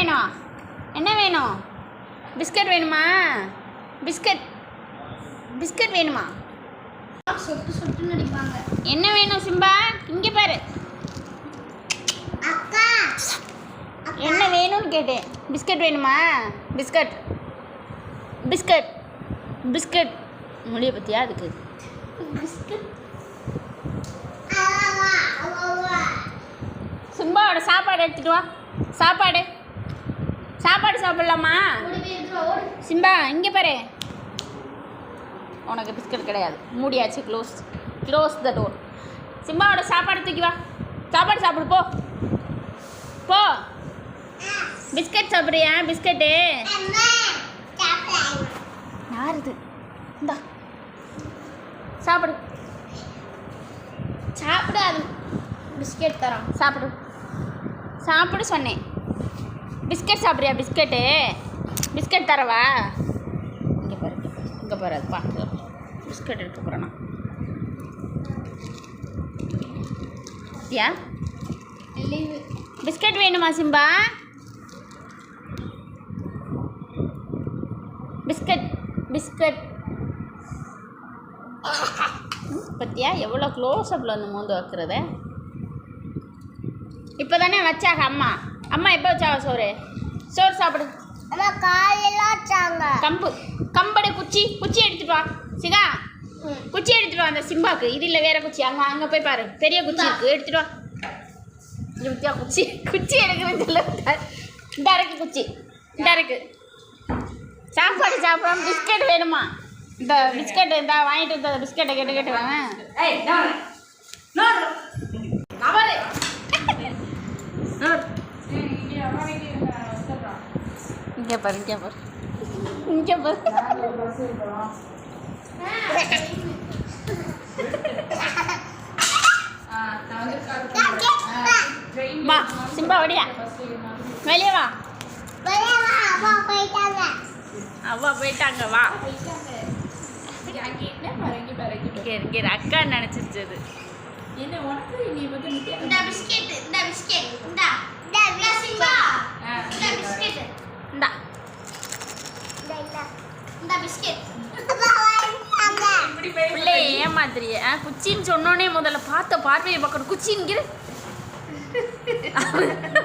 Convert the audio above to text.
வேணும்? என்ன வேணும்? பிஸ்கட் வேணுமா? பிஸ்கட் பிஸ்கட் வேணுமா? சொட்டு சொட்டு நடிப்பாங்க. என்ன வேணும் சிம்பா? இங்கே பாரு. அக்கா என்ன வேணும்னு கேட்டேன். பிஸ்கட் வேணுமா? பிஸ்கட் பிஸ்கட் பிஸ்கட் மொழியை பற்றியா அதுக்கு? பிஸ்கட் சிம்பாவோட சாப்பாடு எடுத்துட்டு வா. சாப்பாடு சாப்பாடு சாப்பிடலாமா? சிம்பா இங்கே பாரு. உனக்கு பிஸ்கட் கிடையாது. மூடியாச்சு. Close the door. சிம்பாவோட சாப்பாடு தூக்கி வா. சாப்பாடு சாப்பிடு போ போ. பிஸ்கட் சாப்பிட்றியா? பிஸ்கட்டு யார் இது? இந்தா சாப்பிடு சாப்பிடு. அது பிஸ்கெட் தரோம். சாப்பிடு சாப்பிடு சொன்னேன். பிஸ்கட் சாப்பிட்றியா? பிஸ்கட்டு பிஸ்கட் தரவா? இங்கே பாரு இங்கே பாரு. அது பார்த்து பிஸ்கட் எடுக்க போகிறேண்ணா. யா பிஸ்கட் வேணுமா சிம்பா? பிஸ்கட் பிஸ்கட் பத்தியா எவ்வளோ க்ளோஸ்அப்பில் வந்து மூந்து வைக்கிறத. இப்போ தானே வச்சாங்க அம்மா. அம்மா எப்போ வச்சாங்க சோறு சாப்பிடு. அம்மா காலையில வச்சாங்க. கம்படு குச்சி எடுத்துட்டு வா. சிகா குச்சி எடுத்துட்டு வா. அந்த சிம்பாக்கு இது இல்லை, வேற குச்சி. அங்கே போய் பாரு, பெரிய குச்சி இருக்கு, எடுத்துட்டு வா. இது பத்தியா குச்சி எடுக்கிறேன்னு சொல்ல. இந்த அரைக்கு குச்சி இந்த அரைக்கு. சாப்பாடு சாப்பிடாம பிஸ்கட் வேணுமா? இந்த பிஸ்கட் இந்த வாங்கிட்டு வந்த பிஸ்கட்டை கேட்டு வாங்க. இங்கே பாரு இங்கே பாரு. வா சிம்பா வடியா வெளியே வா. அவ்வா போயிட்டாங்க. வா அக்கா நினைச்சிருச்சு. என்ன உனக்கு நீ வந்து இந்த பிஸ்கெட் இந்த பிஸ்கெட் இந்தா சிம்பா இந்த பிஸ்கெட் இந்தா இந்த பிஸ்கெட் பிள்ளை ஏமாத்திரிய. குச்சின்னு சொன்னோன்னே முதல்ல பார்த்த பார்வையை பார்க்கணும். குச்சிங்கிற